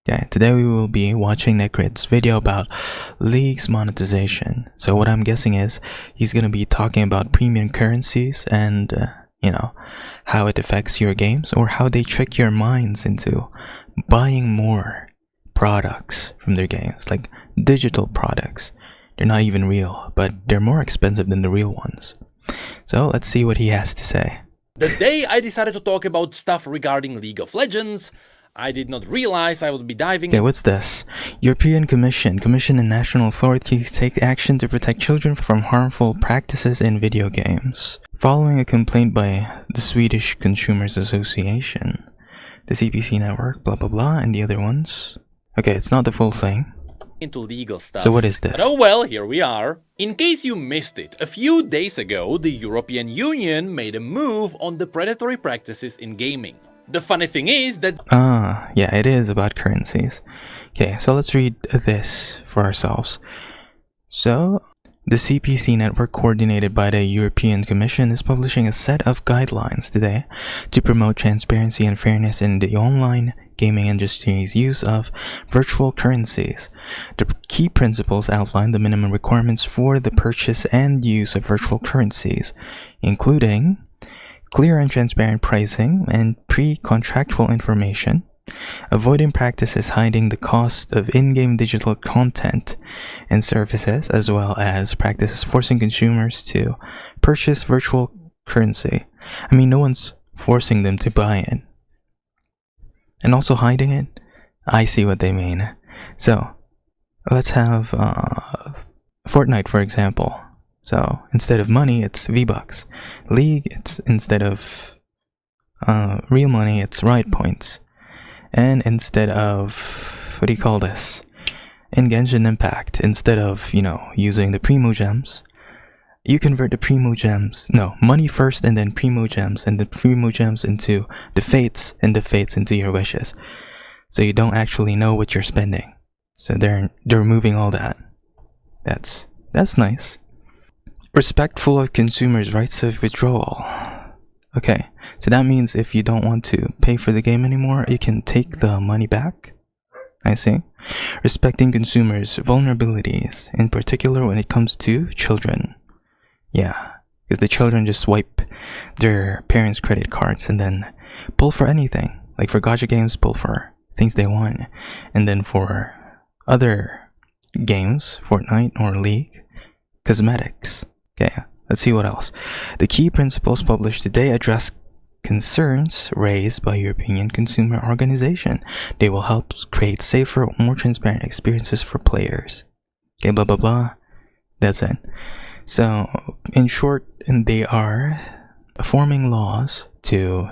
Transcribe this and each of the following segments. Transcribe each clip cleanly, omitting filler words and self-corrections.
Yeah, today we will be watching Necrid's video about League's monetization. So what I'm guessing is he's gonna be talking about premium currencies and, how it affects your games or how they trick your minds into buying more products from their games, like digital products. They're not even real, but they're more expensive than the real ones. So let's see what he has to say. The day I decided to talk about stuff regarding League of Legends, I did not realize I would be diving. Okay, what's this? European Commission and national authorities take action to protect children from harmful practices in video games. Following a complaint by the Swedish Consumers Association, the CPC network, blah blah blah, and the other ones. Okay, it's not the full thing. Into legal stuff. So what is this? But oh well, here we are. In case you missed it, a few days ago, the European Union made a move on the predatory practices in gaming. The funny thing is that... yeah, it is about currencies. Okay, so let's read this for ourselves. So, the CPC network, coordinated by the European Commission, is publishing a set of guidelines today to promote transparency and fairness in the online gaming industry's use of virtual currencies. The key principles outline the minimum requirements for the purchase and use of virtual currencies, including clear and transparent pricing and pre-contractual information, avoiding practices hiding the cost of in-game digital content and services, as well as practices forcing consumers to purchase virtual currency. I mean, no one's forcing them to buy it. And also hiding it? I see what they mean. So, let's have Fortnite, for example. So, instead of money, it's V-Bucks. League, it's instead of real money, it's Riot Points. And instead of, what do you call this? In Genshin Impact, instead of, using the Primo Gems, you convert the Primo Gems, money first and then Primo Gems, and the Primo Gems into the Fates, and the Fates into your wishes. So you don't actually know what you're spending. So they're removing all that. That's nice. Respectful of consumers' rights of withdrawal. Okay, so that means if you don't want to pay for the game anymore, you can take the money back. I see. Respecting consumers' vulnerabilities, in particular when it comes to children. Yeah, because the children just swipe their parents' credit cards and then pull for anything. Like for Gacha games, pull for things they want. And then for other games, Fortnite or League, cosmetics. Okay, let's see what else. The key principles published today address concerns raised by European Consumer Organization. They will help create safer, more transparent experiences for players. Okay, blah blah blah. That's it. So, in short, they are forming laws to,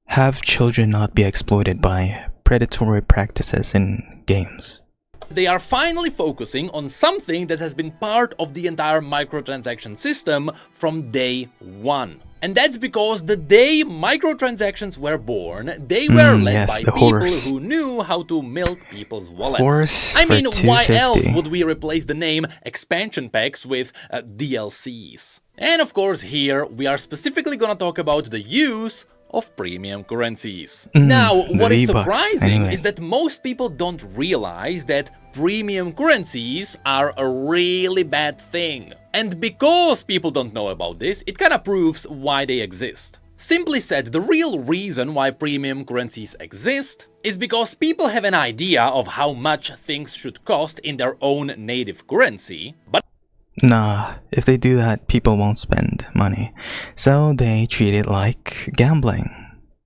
have children not be exploited by predatory practices in games. They are finally focusing on something that has been part of the entire microtransaction system from day one. And that's because the day microtransactions were born, they were led by people who knew how to milk people's wallets. I mean, why else would we replace the name expansion packs with DLCs? And of course here we are specifically gonna talk about the use of premium currencies. Now, what is surprising is that most people don't realize that premium currencies are a really bad thing. And because people don't know about this, it kinda proves why they exist. Simply said, the real reason why premium currencies exist is because people have an idea of how much things should cost in their own native currency, but nah, if they do that, people won't spend money. So they treat it like gambling.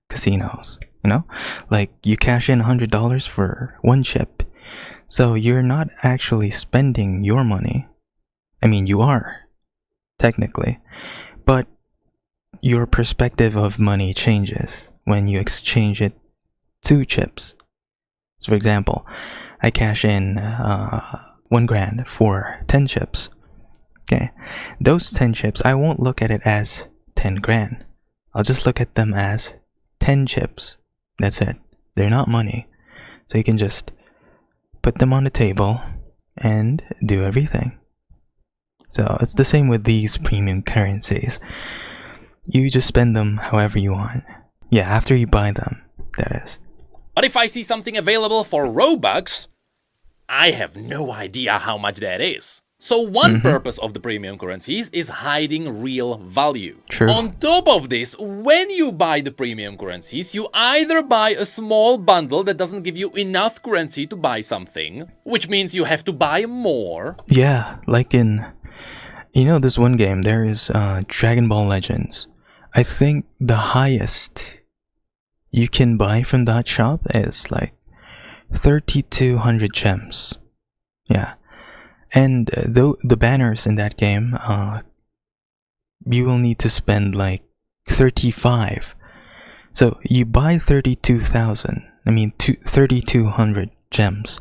Casinos, Like you cash in $100 for one chip. So you're not actually spending your money. I mean, you are, technically. But your perspective of money changes when you exchange it to chips. So for example, I cash in 1 grand for 10 chips. Okay, those 10 chips, I won't look at it as 10 grand. I'll just look at them as 10 chips. That's it. They're not money. So you can just put them on the table and do everything. So it's the same with these premium currencies. You just spend them however you want. Yeah, after you buy them, that is. But if I see something available for Robux, I have no idea how much that is. So one purpose of the premium currencies is hiding real value. True. On top of this, when you buy the premium currencies, you either buy a small bundle that doesn't give you enough currency to buy something, which means you have to buy more. Yeah, like in, you know, this one game, there is Dragon Ball Legends. I think the highest you can buy from that shop is like 3,200 gems. Yeah. And though the banners in that game, you will need to spend like 35. So you buy 3,200 gems,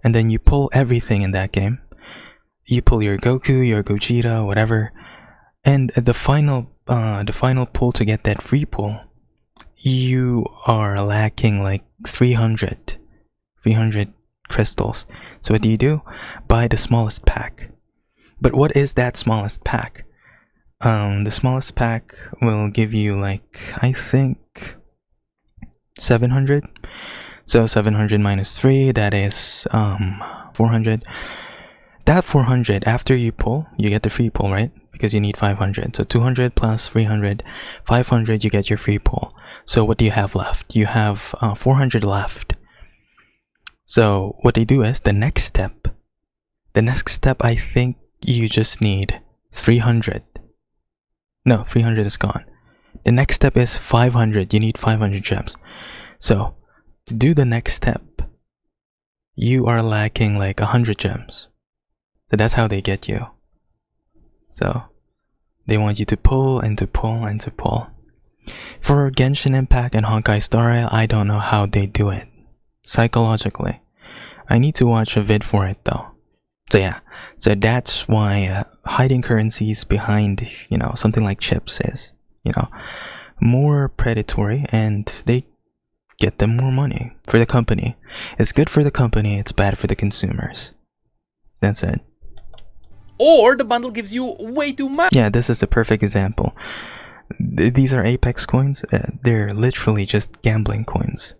and then you pull everything in that game. You pull your Goku, your Gogeta, whatever, and the final pull to get that free pull, you are lacking like 300 crystals. So what do? Buy the smallest pack. But what is that smallest pack? The smallest pack will give you like, I think 700. So 700 minus 3, that is 400. That 400, after you pull, you get the free pull, right? Because you need 500. So 200 plus 300, 500, you get your free pull. So what do you have left? You have 400 left. So what they do is the next step, I think you just need 300. No, 300 is gone. The next step is 500. You need 500 gems. So to do the next step, you are lacking like 100 gems. So that's how they get you. So they want you to pull and to pull and to pull. For Genshin Impact and Honkai Star Rail, I don't know how they do it psychologically. I need to watch a vid for it though. So yeah, so that's why hiding currencies behind, you know, something like chips is, you know, more predatory, and they get them more money for the company. It's good for the company, it's bad for the consumers. That's it. Or the bundle gives you way too much. Yeah, this is the perfect example. These are Apex coins. They're literally just gambling coins.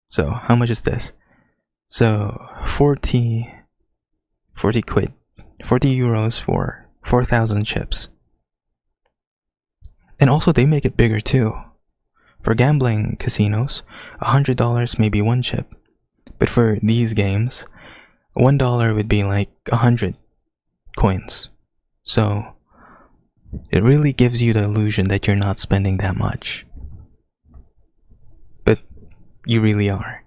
So how much is this? So 40 quid, 40 euros for 4,000 chips. And also they make it bigger too. For gambling casinos, $100 may be one chip. But for these games, $1 would be like 100 coins. So it really gives you the illusion that you're not spending that much. But you really are.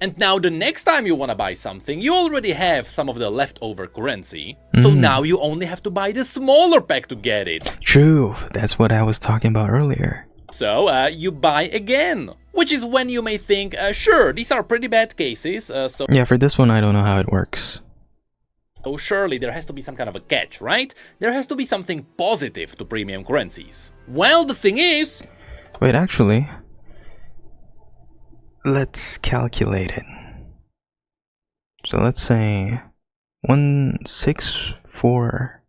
And now the next time you want to buy something, you already have some of the leftover currency. So now you only have to buy the smaller pack to get it. True, that's what I was talking about earlier. So you buy again. Which is when you may think, sure, these are pretty bad cases. Yeah, for this one I don't know how it works. So surely there has to be some kind of a catch, right? There has to be something positive to premium currencies. Well, the thing is... Wait, actually... let's calculate it. So let's say 164.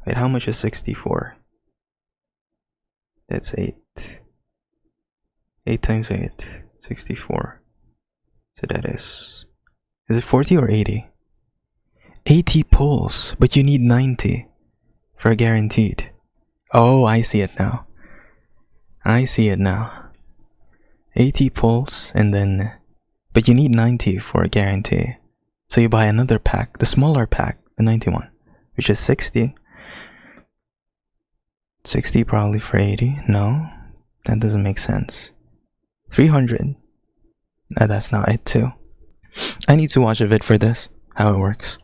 Wait, how much is 64? That's 8. 8 times 8, 64. So that is it 40 or 80? 80 pulls, but you need 90 for a guaranteed. Oh, I see it now. 80 pulls, and then, but you need 90 for a guarantee. So you buy another pack, the smaller pack, the 91, which is 60. 60 probably for 80. No, that doesn't make sense. 300. No, that's not it too. I need to watch a vid for this, how it works.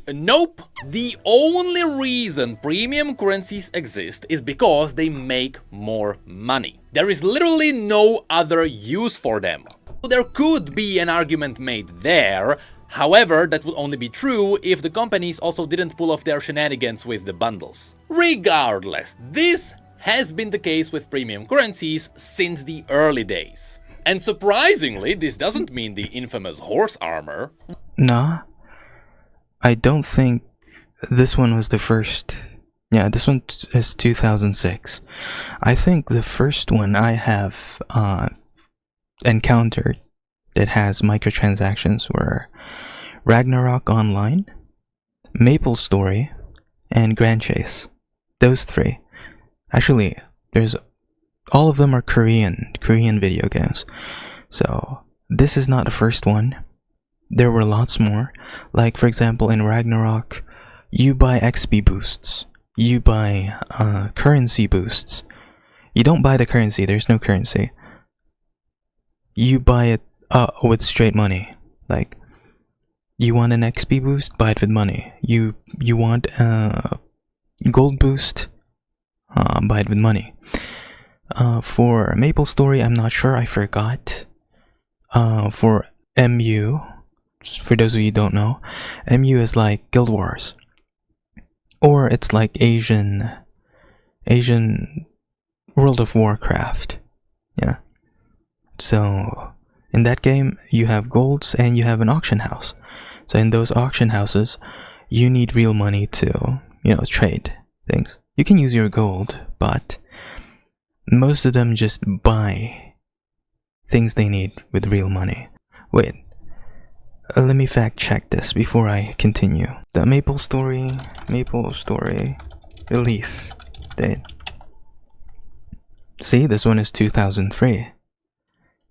Nope. The only reason premium currencies exist is because they make more money. There is literally no other use for them. There could be an argument made there. However, that would only be true if the companies also didn't pull off their shenanigans with the bundles. Regardless, this has been the case with premium currencies since the early days. And surprisingly, this doesn't mean the infamous horse armor. Nah, I don't think this one was the first. Yeah, this one is 2006. I think the first one I have encountered that has microtransactions were Ragnarok Online, Maple Story, and Grand Chase. Those three. Actually, there's all of them are Korean video games. So this is not the first one. There were lots more. Like for example, in Ragnarok, you buy XP boosts. You buy currency boosts. You don't buy the currency. There's no currency. You buy it with straight money. Like you want an XP boost, buy it with money. You want a gold boost, buy it with money. For Maple Story, I'm not sure. I forgot. For MU, for those of you who don't know, MU is like Guild Wars, or it's like Asian World of Warcraft. Yeah. So in that game, you have golds and you have an auction house. So in those auction houses, you need real money to, trade things. You can use your gold, but most of them just buy things they need with real money. Wait, let me fact check this before I continue. The Maple Story release date. See, this one is 2003.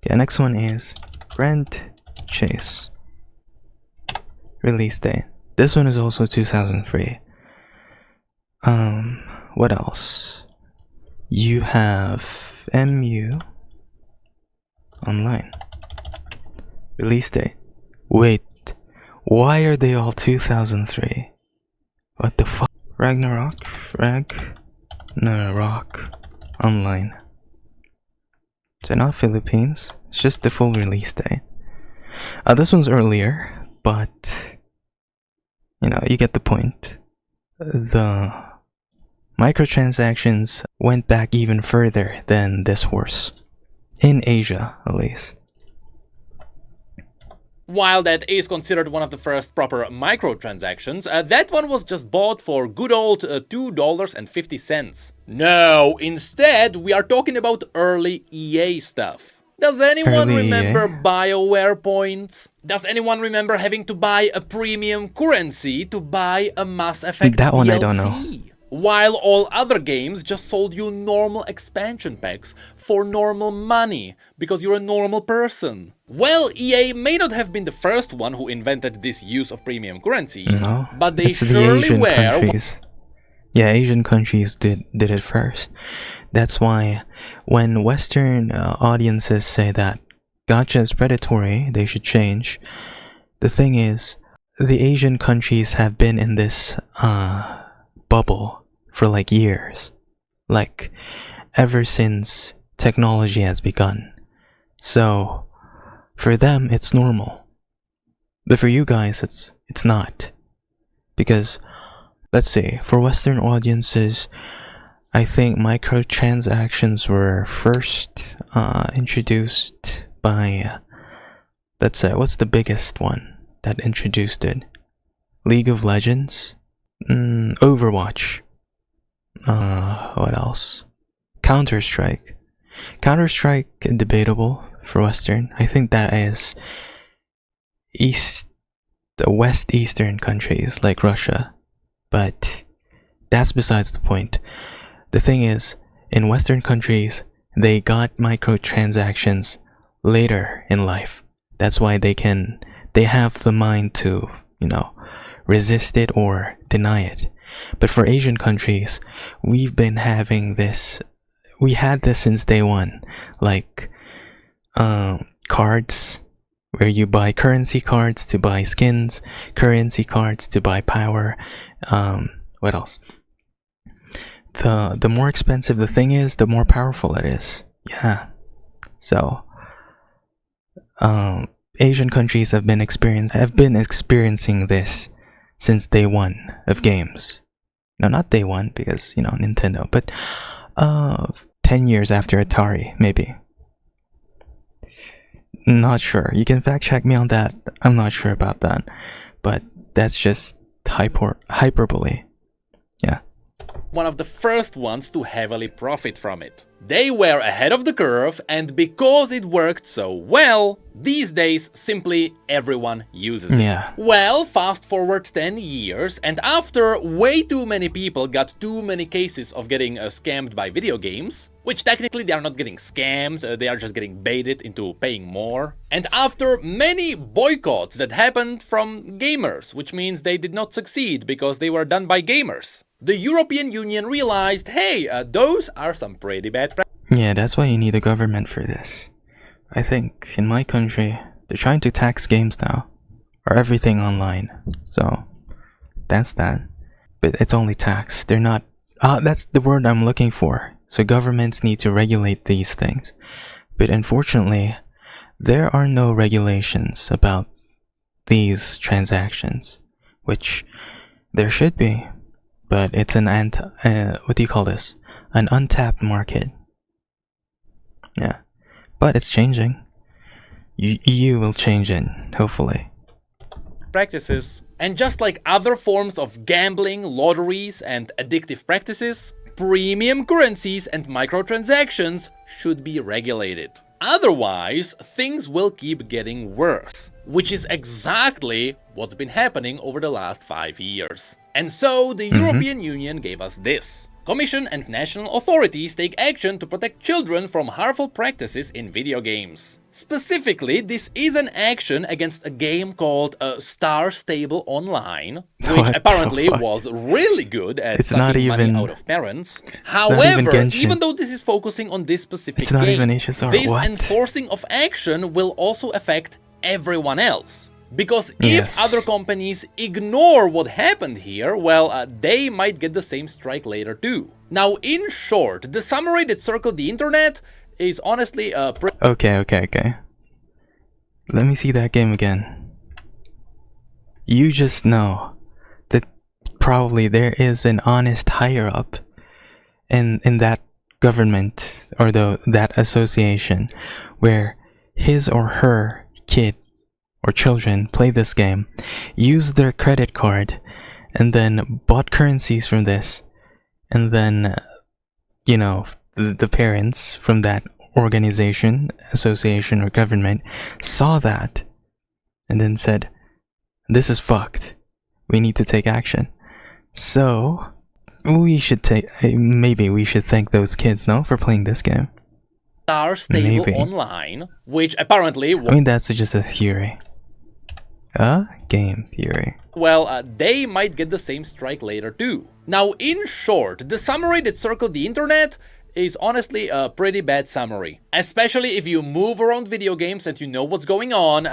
Okay, next one is Grand Chase release date. This one is also 2003. What else? You have MU Online release date. Wait, why are they all 2003? What the fuck? Ragnarok Online. So not Philippines. It's just the full release date. This one's earlier, but you get the point. The microtransactions went back even further than this horse. In Asia, at least. While that is considered one of the first proper microtransactions, that one was just bought for good old $2.50. No, instead we are talking about early EA stuff. Does anyone remember BioWare points? Does anyone remember having to buy a premium currency to buy a Mass Effect that one DLC? I don't know. While all other games just sold you normal expansion packs for normal money, because you're a normal person. Well, EA may not have been the first one who invented this use of premium currencies, but they surely were. Countries. Yeah, Asian countries did it first. That's why when Western audiences say that Gacha is predatory, they should change. The thing is, the Asian countries have been in this bubble for like years, like ever since technology has begun. So for them it's normal, but for you guys it's not, because let's see, for Western audiences, I think microtransactions were first introduced by, let's say, what's the biggest one that introduced it? League of Legends? Overwatch. What else? Counter-Strike. Counter-Strike, debatable for Western. I think that is the West Eastern countries like Russia. But that's besides the point. The thing is, in Western countries, they got microtransactions later in life. That's why they have the mind to, resist it or deny it. But for Asian countries, we've been having this, we had this since day one. Like, cards, where you buy currency cards to buy skins, currency cards to buy power. What else? The more expensive the thing is, the more powerful it is. Yeah. So, Asian countries have been experiencing this since day one of games. No, not day one, because Nintendo, but 10 years after Atari, maybe. Not sure. You can fact check me on that. I'm not sure about that, but that's just hyperbole. Yeah. One of the first ones to heavily profit from it. They were ahead of the curve, and because it worked so well, these days simply everyone uses it. Yeah. Well, fast forward 10 years, and after way too many people got too many cases of getting scammed by video games, which technically they are not getting scammed, they are just getting baited into paying more. And after many boycotts that happened from gamers, which means they did not succeed because they were done by gamers, the European Union realized, hey, those are some pretty bad practices. Yeah, that's why you need a government for this. I think in my country, they're trying to tax games now, or everything online. So, that's that. But it's only tax. They're not... that's the word I'm looking for. So governments need to regulate these things. But unfortunately, there are no regulations about these transactions, which there should be. But it's an what do you call this? An untapped market. Yeah. But it's changing. EU will change it, hopefully. Practices. And just like other forms of gambling, lotteries, and addictive practices, premium currencies and microtransactions should be regulated. Otherwise, things will keep getting worse, which is exactly what's been happening over the last 5 years. And so the European Union gave us this. Commission and national authorities take action to protect children from harmful practices in video games. Specifically, this is an action against a game called Star Stable Online, which apparently was really good at sucking money out of parents. However, even though this is focusing on this specific game, this enforcing of action will also affect everyone else. Because if other companies ignore what happened here, well, they might get the same strike later too. Now, in short, the summary that circled the internet is honestly Okay. Let me see that game again. You just know that probably there is an honest higher up in that government or that association where his or her kid or children play this game, use their credit card, and then bought currencies from this, and then, you know, the parents from that organization, association, or government saw that and then said, this is fucked. We need to take action. So, we should maybe we should thank those kids, no, for playing this game. Star Stable Online, which apparently... I mean, that's just a theory. A game theory. Well, they might get the same strike later too. Now, in short, the summary that circled the internet is honestly a pretty bad summary. Especially if you move around video games and you know what's going on,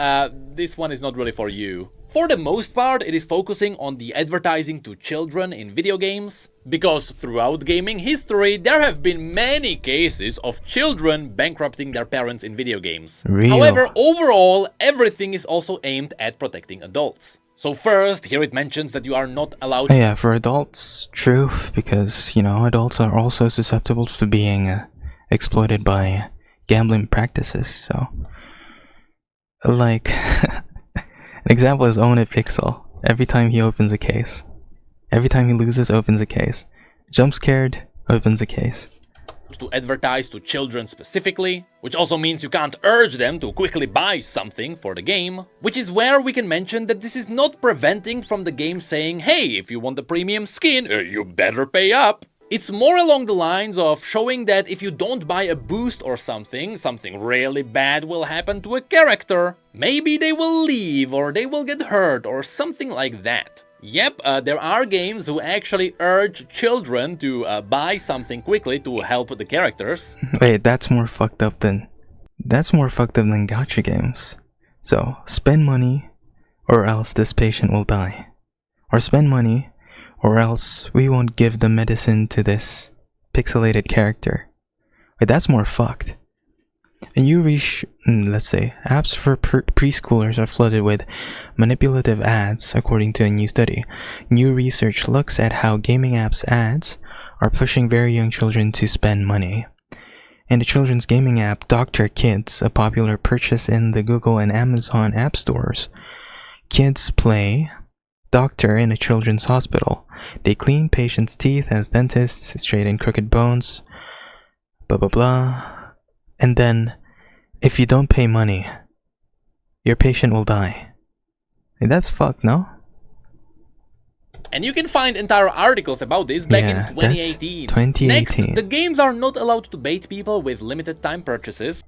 this one is not really for you. For the most part, it is focusing on the advertising to children in video games, because throughout gaming history, there have been many cases of children bankrupting their parents in video games. However, overall, everything is also aimed at protecting adults. So first, here it mentions that you are not allowed... Yeah, for adults, true, because, you know, adults are also susceptible to being exploited by gambling practices, so... Like... An example is Own It Pixel. Every time he opens a case. Every time he loses, opens a case. Jump scared, opens a case. To advertise to children specifically, which also means you can't urge them to quickly buy something for the game, which is where we can mention that this is not preventing from the game saying, hey, if you want the premium skin, you better pay up. It's more along the lines of showing that if you don't buy a boost or something really bad will happen to a character. Maybe they will leave, or they will get hurt, or something like that. Yep, there are games who actually urge children to buy something quickly to help the characters. Wait, that's more fucked up than gacha games. So, spend money, or else this patient will die. Or spend money, or else we won't give the medicine to this pixelated character. Wait, that's more fucked. And let's say, apps for preschoolers are flooded with manipulative ads, according to a new study. New research looks at how gaming apps ads are pushing very young children to spend money. In the children's gaming app Dr. Kids, a popular purchase in the Google and Amazon app stores, kids play doctor in a children's hospital. They clean patients' teeth as dentists, straighten crooked bones, blah blah blah. And then, if you don't pay money, your patient will die. Hey, that's fucked, no? And you can find entire articles about this back in 2018. Next, the games are not allowed to bait people with limited time purchases.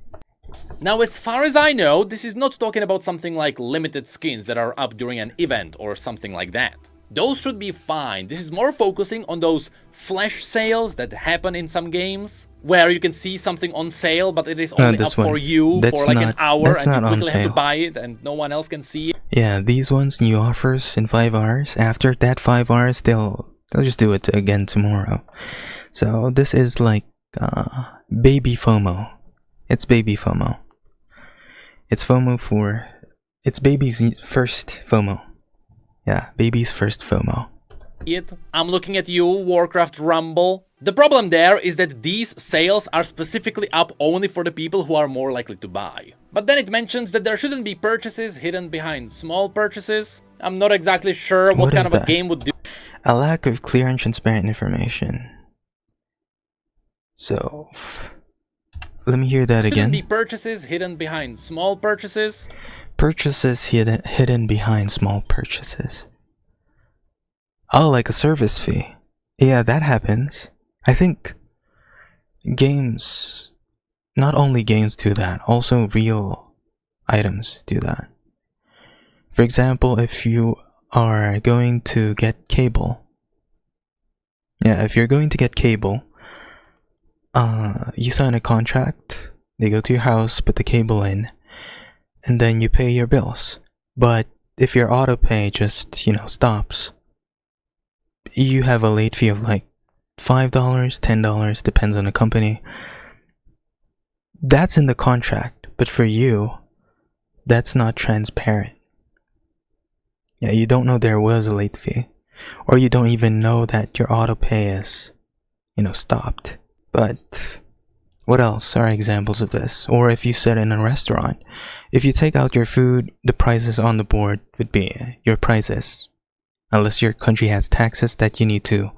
Now, as far as I know, this is not talking about something like limited skins that are up during an event or something like that. Those should be fine. This is more focusing on those flash sales that happen in some games, where you can see something on sale, but it is only up for you for like an hour, and you quickly have to buy it, and no one else can see it. Yeah, these ones, new offers in 5 hours. After that 5 hours, they'll just do it again tomorrow. So this is like baby FOMO. It's baby FOMO. It's FOMO for... It's baby's first FOMO. Yeah, baby's first FOMO. I'm looking at you, Warcraft Rumble. The problem there is that these sales are specifically up only for the people who are more likely to buy. But then it mentions that there shouldn't be purchases hidden behind small purchases. I'm not exactly sure what kind of a game would do. A lack of clear and transparent information. So... let me hear that again. Shouldn't be purchases hidden behind small purchases. Purchases hidden behind small purchases. Oh, like a service fee. Yeah, that happens. I think games, not only games do that, also real items do that. For example, if you are going to get cable. Yeah, if you're going to get cable, you sign a contract, they go to your house, put the cable in, and then you pay your bills. But if your auto pay just, stops, you have a late fee of like $5, $10, depends on the company. That's in the contract, but for you, that's not transparent. Yeah, you don't know there was a late fee, or you don't even know that your auto pay is, stopped. But what else are examples of this? Or if you sit in a restaurant, if you take out your food, the prices on the board would be your prices. Unless your country has taxes that you need to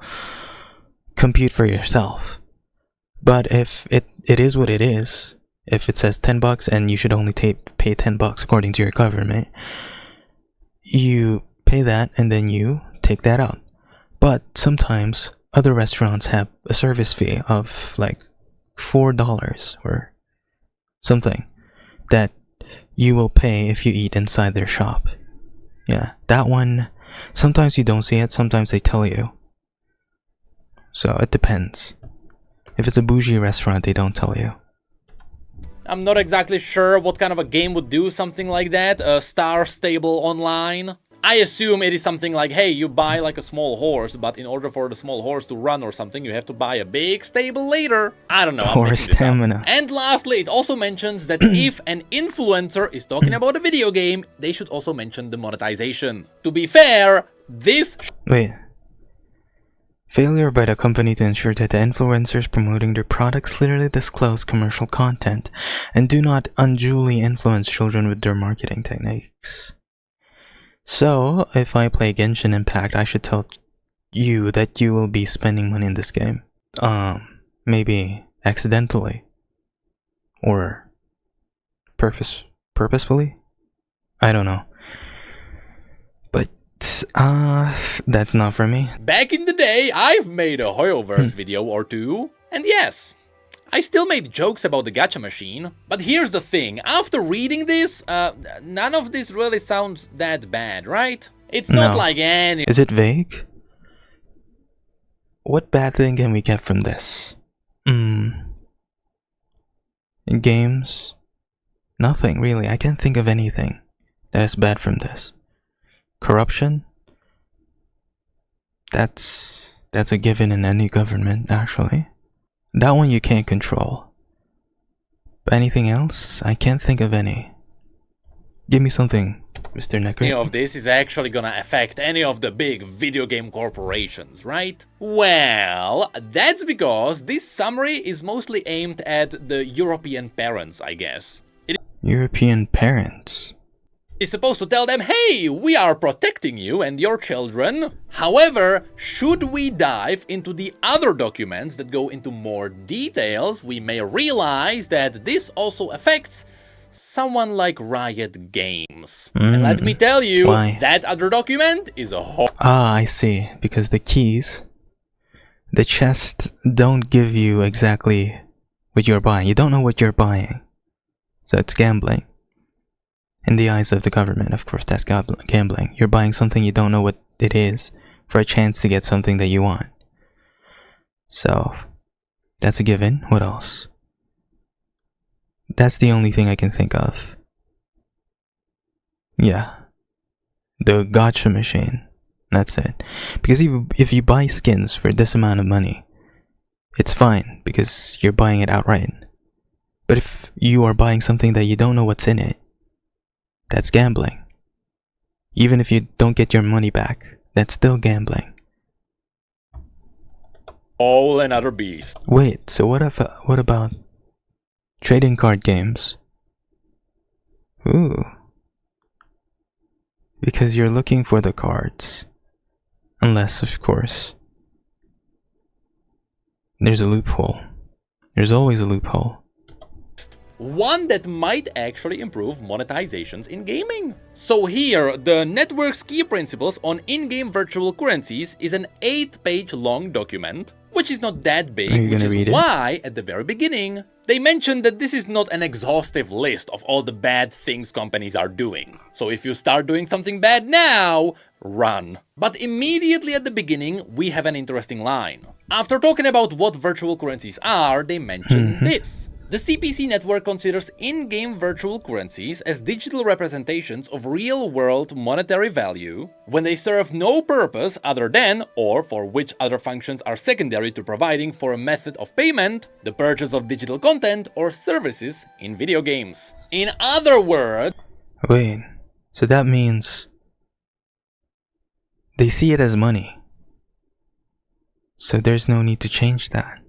compute for yourself. But if it is what it is, if it says $10 and you should only pay $10 according to your government, you pay that and then you take that out. But sometimes other restaurants have a service fee of like $4 or something that you will pay if you eat inside their shop. Yeah, that one, sometimes you don't see it, sometimes they tell you. So it depends. If it's a bougie restaurant, they don't tell you. I'm not exactly sure what kind of a game would do something like that. A Star Stable Online. I assume it is something like, hey, you buy like a small horse, but in order for the small horse to run or something, you have to buy a big stable later. I don't know. Horse stamina. And lastly, it also mentions that if an influencer is talking about a video game, they should also mention the monetization. To be fair, this... Wait. Failure by the company to ensure that the influencers promoting their products clearly disclose commercial content and do not unduly influence children with their marketing techniques. So, if I play Genshin Impact, I should tell you that you will be spending money in this game. Maybe accidentally. Or purposefully? I don't know. But, that's not for me. Back in the day, I've made a Hoyoverse video or two. And yes, I still made jokes about the gacha machine, but here's the thing, after reading this, none of this really sounds that bad, right? It's not like any... Is it vague? What bad thing can we get from this? Games? Nothing, really. I can't think of anything that is bad from this. Corruption? That's a given in any government, actually. That one you can't control. But anything else? I can't think of any. Give me something, Mr. Necker. Any of this is actually gonna affect any of the big video game corporations, right? Well, that's because this summary is mostly aimed at the European parents, I guess. European parents? is supposed to tell them, hey, we are protecting you and your children. However, should we dive into the other documents that go into more details, we may realize that this also affects someone like Riot Games. And let me tell you, Why? that other document is a whole... Ah, I see. Because the keys, the chest don't give you exactly what you're buying. You don't know what you're buying. So it's gambling. In the eyes of the government, of course, that's gambling. You're buying something you don't know what it is for a chance to get something that you want. So, that's a given. What else? That's the only thing I can think of. Yeah. The gacha machine. That's it. Because if you buy skins for this amount of money, it's fine because you're buying it outright. But if you are buying something that you don't know what's in it, that's gambling. Even if you don't get your money back, that's still gambling. All another beast. Wait, so what about trading card games? Ooh. Because you're looking for the cards. Unless, of course, there's a loophole. There's always a loophole. One that might actually improve monetizations in gaming. So here, the network's key principles on in-game virtual currencies is an 8-page long document, which is not that big, which is why, at the very beginning, they mentioned that this is not an exhaustive list of all the bad things companies are doing. So if you start doing something bad now, run. But immediately at the beginning, we have an interesting line. After talking about what virtual currencies are, they mention this. The CPC network considers in-game virtual currencies as digital representations of real-world monetary value when they serve no purpose other than, or for which other functions are secondary to providing for a method of payment, the purchase of digital content or services in video games. In other words... Wait, so that means they see it as money. So there's no need to change that.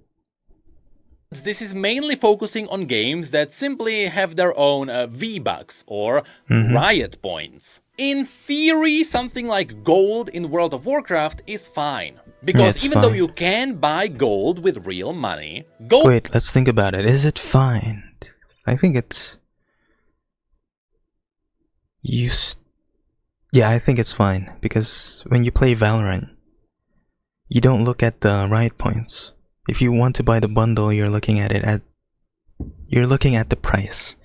This is mainly focusing on games that simply have their own V-Bucks or Riot points. In theory, something like gold in World of Warcraft is fine. Because even though you can buy gold with real money, gold... Wait, let's think about it. Is it fine? I think it's... Yeah, I think it's fine. Because when you play Valorant, you don't look at the Riot points. If you want to buy the bundle, you're looking at the price,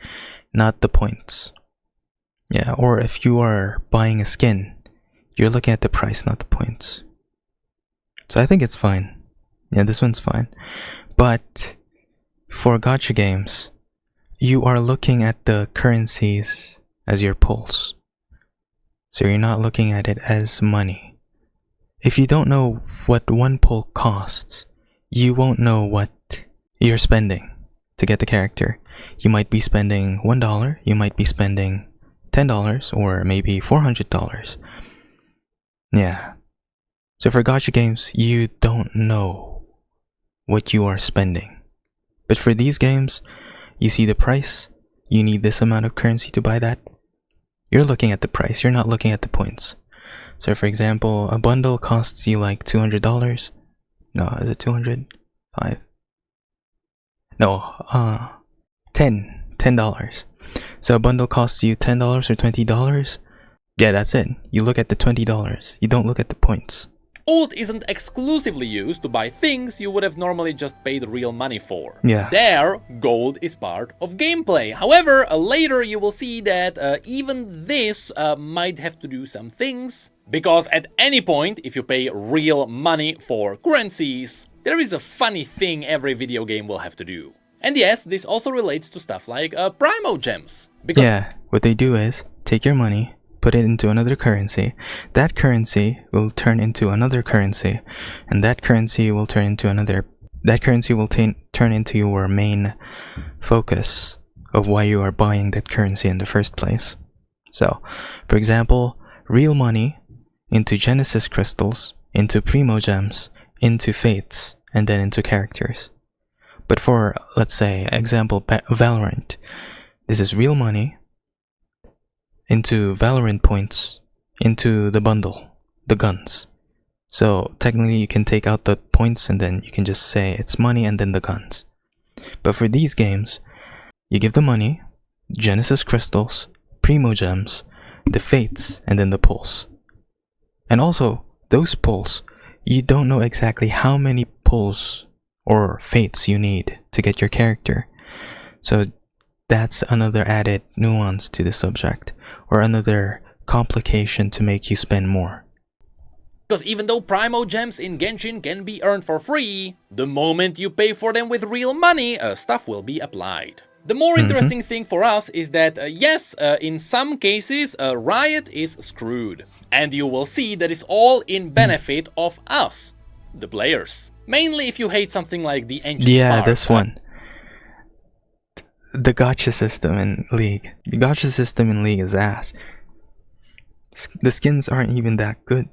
not the points. Yeah, or if you are buying a skin, you're looking at the price, not the points. So I think it's fine. Yeah, this one's fine. But for gacha games, you are looking at the currencies as your pulse. So you're not looking at it as money. If you don't know what one pull costs, you won't know what you're spending to get the character. You might be spending $1, you might be spending $10, or maybe $400. Yeah. So for gacha games, you don't know what you are spending. But for these games, you see the price, you need this amount of currency to buy that. You're looking at the price, you're not looking at the points. So for example, a bundle costs you like $200. No, is it 200? 5? No, $10. So a bundle costs you $10 or $20? Yeah, that's it. You look at the $20. You don't look at the points. Gold isn't exclusively used to buy things you would have normally just paid real money for. Yeah. There, gold is part of gameplay. However, later you will see that even this might have to do some things. Because at any point, if you pay real money for currencies, there is a funny thing every video game will have to do. And yes, this also relates to stuff like Primo Gems. Yeah, what they do is take your money, put it into another currency. That currency will turn into another currency, and that currency will turn into another. That currency will turn into your main focus of why you are buying that currency in the first place. So, for example, real money into Genesis crystals, into Primo Gems, into Fates, and then into characters. But for, let's say, example, Valorant, this is real money into Valorant points into the bundle, the guns. So technically you can take out the points and then you can just say it's money and then the guns. But for these games, you give the money, Genesis crystals, Primo gems, the fates, and then the pulls. And also, those pulls, you don't know exactly how many pulls or fates you need to get your character. So that's another added nuance to the subject, or another complication to make you spend more. Because even though Primo gems in Genshin can be earned for free, the moment you pay for them with real money, stuff will be applied. The more interesting thing for us is that, yes, in some cases, Riot is screwed. And you will see that it's all in benefit of us, the players. Mainly if you hate something like the Ancient Stars. This one. The gacha system in League. The gacha system in League is ass. The skins aren't even that good.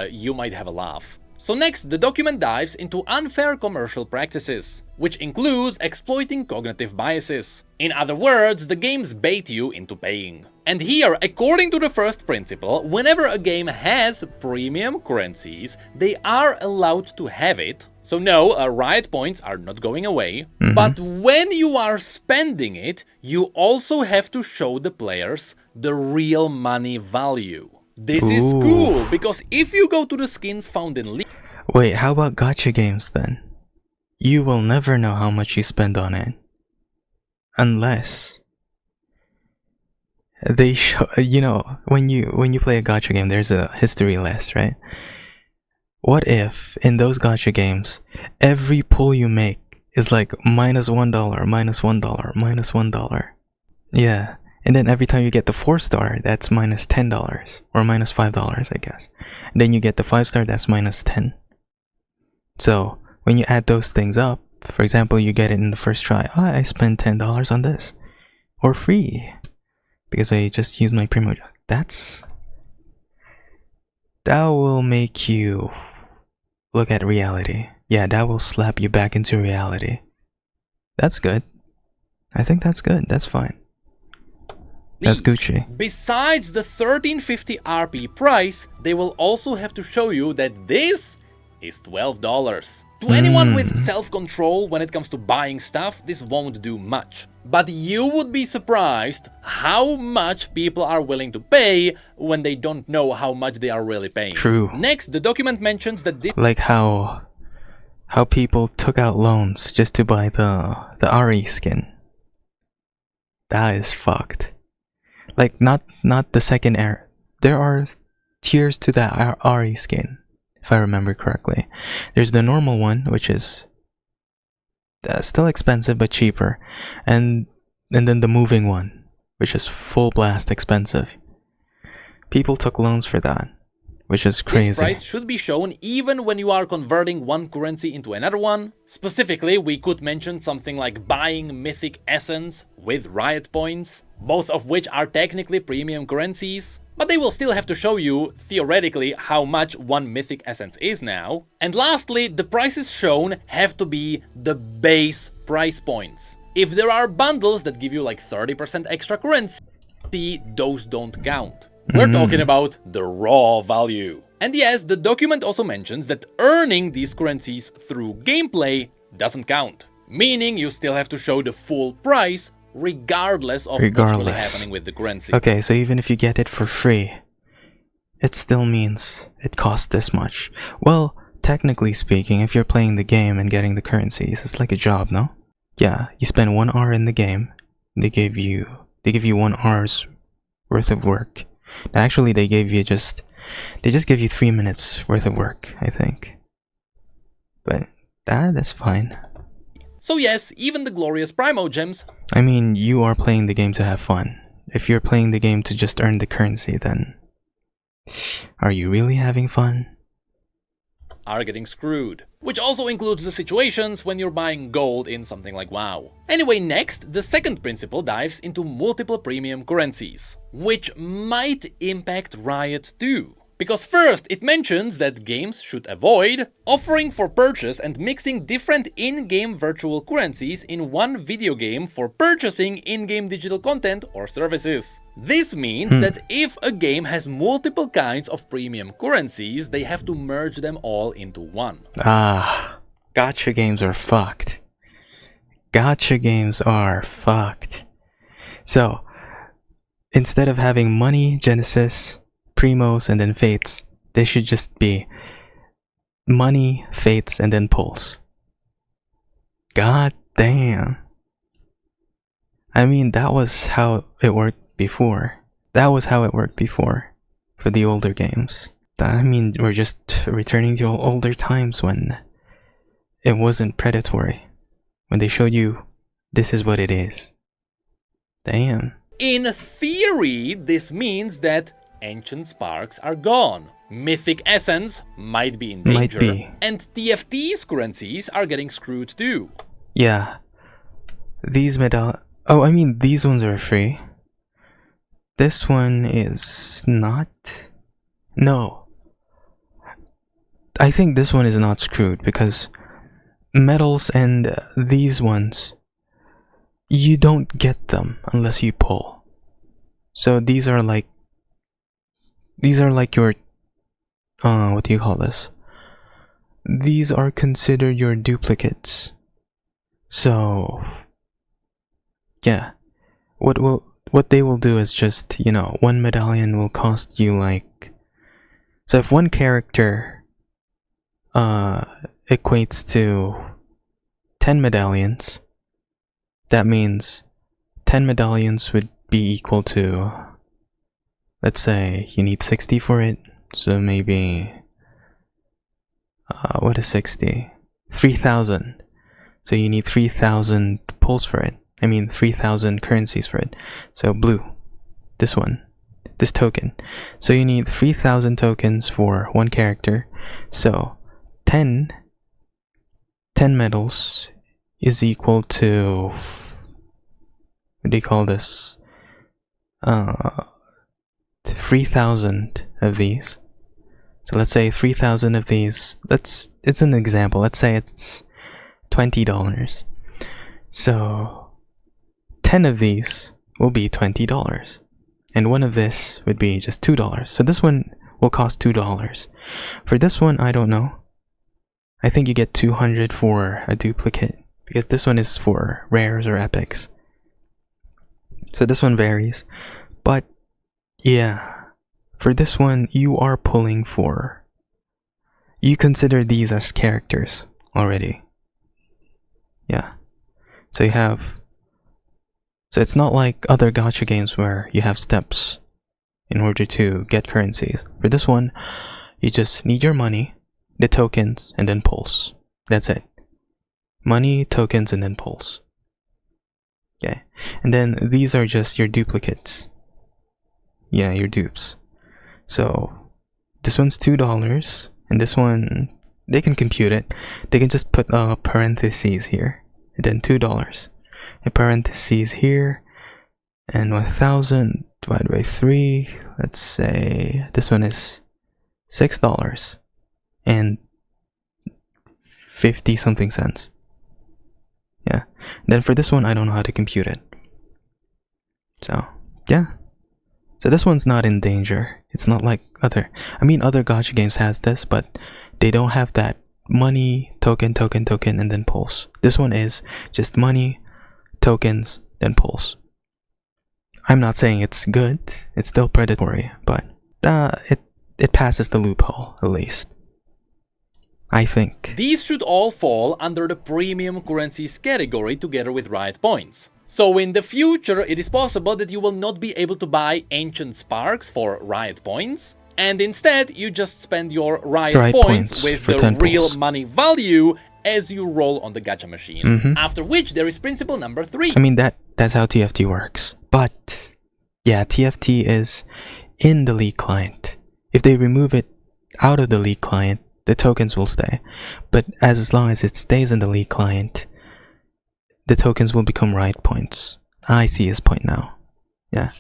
You might have a laugh. So next, the document dives into unfair commercial practices, which includes exploiting cognitive biases. In other words, the games bait you into paying. And here, according to the first principle, whenever a game has premium currencies, they are allowed to have it. So no, Riot points are not going away. But when you are spending it, you also have to show the players the real money value. This is cool, because if you go to the skins found in League... Wait, how about gacha games then? You will never know how much you spend on it. Unless... they show... You know, when you play a gacha game, there's a history list, right? What if, in those gacha games, every pull you make is like -$1, -$1, -$1? Yeah. And then every time you get the 4-star, that's -$10 or -$5, I guess. And then you get the 5-star, that's -10. So when you add those things up, for example, you get it in the first try. Oh, I spent $10 on this, or free, because I just used my Primo. That will make you look at reality. Yeah, that will slap you back into reality. That's good. I think that's good. That's fine. That's Gucci. Besides the 1350 RP price, they will also have to show you that this is $12. To anyone with self-control when it comes to buying stuff, this won't do much. But you would be surprised how much people are willing to pay when they don't know how much they are really paying. True. Next, the document mentions that this... Like how people took out loans just to buy the Ari skin. That is fucked. Like, not the second air. There are tiers to that Ari skin, if I remember correctly. There's the normal one, which is still expensive but cheaper, and then the moving one, which is full blast expensive. People took loans for that, which is crazy. This price should be shown even when you are converting one currency into another one. Specifically, we could mention something like buying Mythic Essence with Riot points, both of which are technically premium currencies, but they will still have to show you, theoretically, how much one Mythic Essence is now. And lastly, the prices shown have to be the base price points. If there are bundles that give you like 30% extra currency, those don't count. We're talking about the raw value. And yes, the document also mentions that earning these currencies through gameplay doesn't count. Meaning you still have to show the full price regardless of what's really happening with the currency. Okay, so even if you get it for free, it still means it costs this much. Well, technically speaking, if you're playing the game and getting the currencies, it's like a job, no? Yeah, you spend 1 hour in the game, they give you 1 hour's worth of work. Actually, they just give you 3 minutes worth of work, I think. But that's fine. So yes, even the glorious Primo gems... I mean, you are playing the game to have fun. If you're playing the game to just earn the currency, then... are you really having fun? ...are getting screwed. Which also includes the situations when you're buying gold in something like WoW. Anyway, next, the second principle dives into multiple premium currencies, which might impact Riot too. Because first, it mentions that games should avoid offering for purchase and mixing different in-game virtual currencies in one video game for purchasing in-game digital content or services. This means that if a game has multiple kinds of premium currencies, they have to merge them all into one. Ah, gacha games are fucked. Gacha games are fucked. So, instead of having money, Genesis, Primos, and then Fates, they should just be money, Fates, and then Pulse. God damn. I mean, that was how it worked before. That was how it worked before for the older games. I mean, we're just returning to older times when it wasn't predatory. When they showed you, this is what it is. Damn. In theory, this means that ancient sparks are gone. Mythic essence might be in danger. Might be. And TFT's currencies are getting screwed too. Yeah. These oh, I mean, these ones are free. This one is not. No. I think this one is not screwed because medals and these ones, you don't get them unless you pull. So these are like your what do you call this? These are considered your duplicates. So yeah, what they will do is just, you know, one medallion will cost you like, so if one character equates to 10 medallions, that means 10 medallions would be equal to, let's say you need 60 for it, so maybe what is 60? 3,000. So you need 3,000 pulls for it. I mean 3,000 currencies for it. So blue, this one, this token. So you need 3,000 tokens for one character. So 10 medals is equal to, what do you call this? 3,000 of these. So let's say 3,000 of these. It's an example. Let's say it's $20. So 10 of these will be $20, and one of this would be just $2. So this one will cost $2. For this one, I don't know. I think you get 200 for a duplicate because this one is for rares or epics. So this one varies, but yeah, for this one you are pulling for. You consider these as characters already. Yeah. So you have. So it's not like other gacha games where you have steps in order to get currencies. For this one, you just need your money, the tokens, and then pulse. That's it. Money, tokens, and then pulse. Okay. And then these are just your duplicates. Yeah, your dupes. So this one's $2, and this one, they can compute it. They can just put parentheses here, and then $2. In parentheses here, and 1,000 divided by 3. Let's say this one is $6 and 50 something cents. Yeah. Then for this one, I don't know how to compute it. So yeah. So this one's not in danger. It's not like other gacha games has this, but they don't have that money, token, and then pulse. This one is just money, tokens, then pulse. I'm not saying it's good. It's still predatory, but it passes the loophole at least, I think. These should all fall under the premium currencies category together with Riot Points. So in the future, it is possible that you will not be able to buy Ancient Sparks for Riot Points, and instead you just spend your Riot points with the real pulls. Money value as you roll on the gacha machine. After which there is principle number 3. I mean, that's how TFT works. But yeah, TFT is in the League client. If they remove it out of the League client, the tokens will stay. But as long as it stays in the League client, the tokens will become Riot Points. I see his point now. Yeah.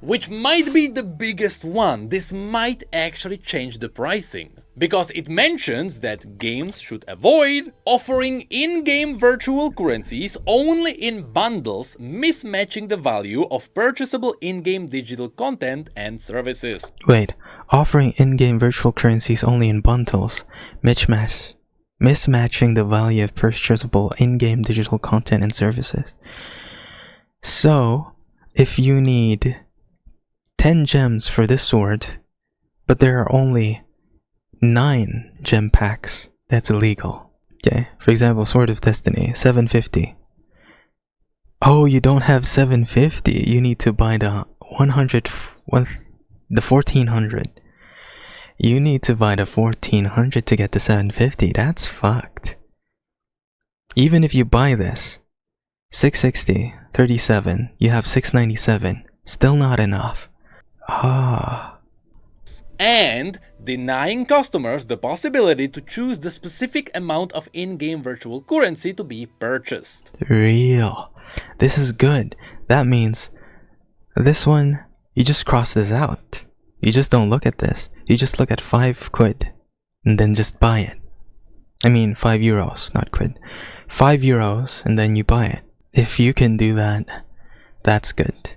which might be the biggest one. This might actually change the pricing, because it mentions that games should avoid offering in-game virtual currencies only in bundles, mismatching the value of purchasable in-game digital content and services. Wait, offering in-game virtual currencies only in bundles, mismatching the value of purchasable in-game digital content and services. So, if you need 10 gems for this sword, but there are only 9 gem packs, that's illegal. Okay, for example, Sword of Destiny, 750. Oh, you don't have 750, you need to buy the 1400. You need to buy the 1400 to get the 750, that's fucked. Even if you buy this, 660, 37, you have 697, still not enough. And denying customers the possibility to choose the specific amount of in-game virtual currency to be purchased. Real. This is good. That means this one, you just cross this out. You just don't look at this. You just look at 5 quid and then just buy it. I mean 5 euros, not quid. 5 euros and then you buy it. If you can do that, that's good.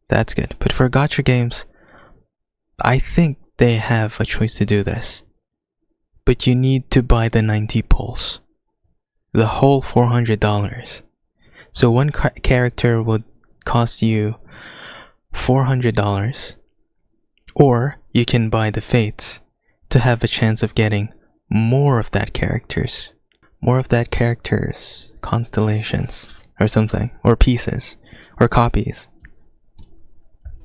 That's good. But for gacha games, I think they have a choice to do this. But you need to buy the 90 pulls. The whole $400. So one character would cost you $400. Or you can buy the fates to have a chance of getting more of that character's constellations or something, or pieces, or copies.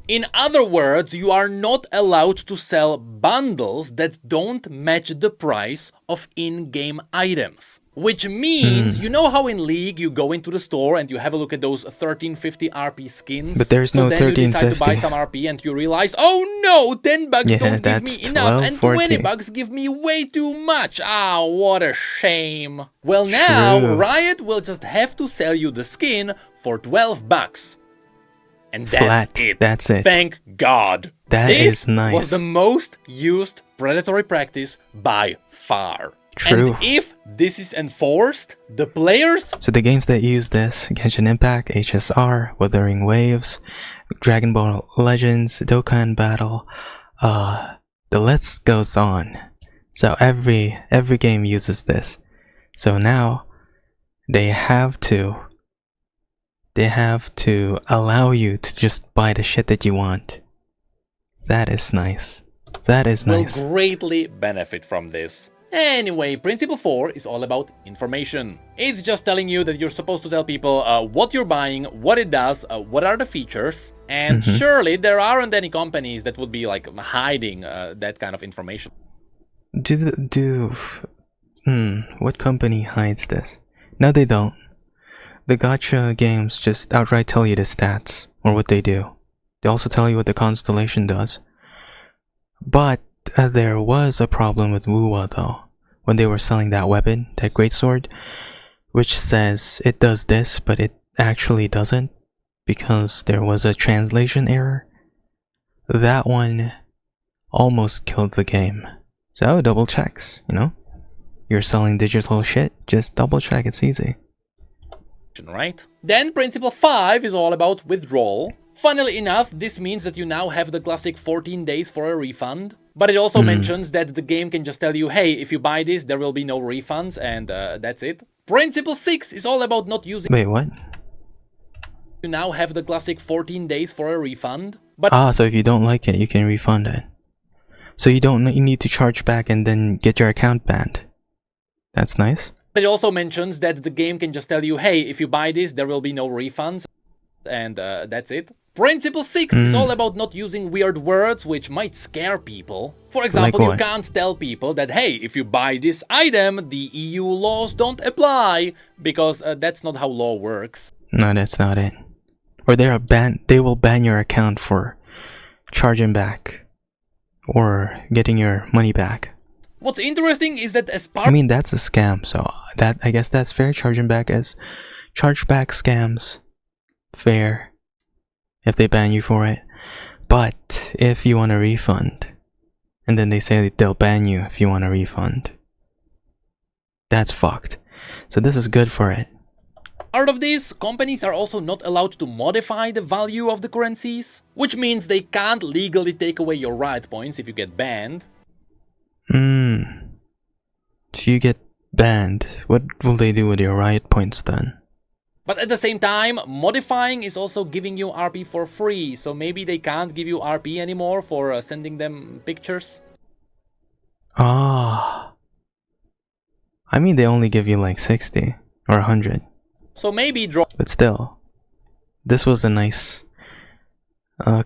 In other words, you are not allowed to sell bundles that don't match the price of in-game items. Which means, you know how in League you go into the store and you have a look at those 1350 RP skins? But there's no 1350. So then you decide to buy some RP and you realize, oh no, 10 bucks don't give me enough and 20 bucks give me way too much. Ah, what a shame. Well now, Riot will just have to sell you the skin for 12 bucks. And that's flat. It. That's it. Thank God. This is nice. Was the most used predatory practice by far. True. And if this is enforced, the players... So the games that use this, Genshin Impact, HSR, Wuthering Waves, Dragon Ball Legends, Dokkan Battle, the list goes on. So every game uses this. So now they have to allow you to just buy the shit that you want. That is nice. That is nice. Will greatly benefit from this. Anyway, Principle 4 is all about information. It's just telling you that you're supposed to tell people what you're buying, what it does, what are the features, and surely there aren't any companies that would be like hiding that kind of information. What company hides this? No, they don't. The gacha games just outright tell you the stats, or what they do. They also tell you what the constellation does. But there was a problem with Wuwa though, when they were selling that weapon, that greatsword, which says it does this, but it actually doesn't, because there was a translation error. That one almost killed the game. So double checks, you know? You're selling digital shit, just double check, it's easy. Right? Then Principle 5 is all about withdrawal. Funnily enough, this means that you now have the classic 14 days for a refund. But it also mentions that the game can just tell you, hey, if you buy this, there will be no refunds, and that's it. Principle 6 is all about not using... Wait, what? You now have the classic 14 days for a refund. But so if you don't like it, you can refund it. So you need to charge back and then get your account banned. That's nice. It also mentions that the game can just tell you, hey, if you buy this, there will be no refunds, and that's it. Principle 6 is all about not using weird words which might scare people. For example, Like you can't tell people that, hey, if you buy this item, the EU laws don't apply, because that's not how law works. No, that's not it. Or they will ban your account for charging back, or getting your money back. What's interesting is that as part... I mean, that's a scam, so I guess that's fair. Charging back as chargeback scams. Fair. If they ban you for it. But if you want a refund, and then they say they'll ban you if you want a refund, that's fucked. So this is good for it. Part of this, companies are also not allowed to modify the value of the currencies, which means they can't legally take away your riot points if you get banned. If you get banned, what will they do with your riot points then? But at the same time, modifying is also giving you RP for free, so maybe they can't give you RP anymore for sending them pictures. Ah. I mean, they only give you like 60 or 100. So maybe But still, this was a nice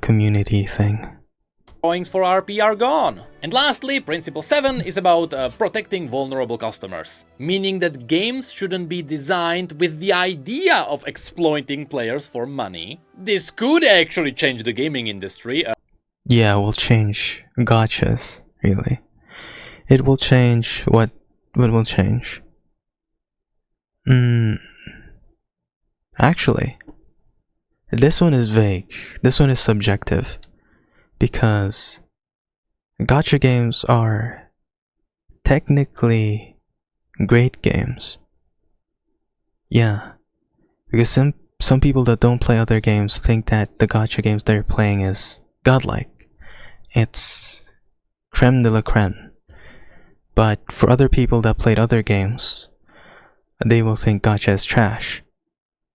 community thing. drawings for RP are gone. And lastly, Principle 7 is about protecting vulnerable customers, meaning that games shouldn't be designed with the idea of exploiting players for money. This could actually change the gaming industry. Yeah, it will change gachas, really. It will change what will change? Actually, this one is vague. This one is subjective. Because gacha games are technically great games. Yeah. Because some people that don't play other games think that the gacha games they're playing is godlike. It's creme de la creme. But for other people that played other games, they will think gacha is trash.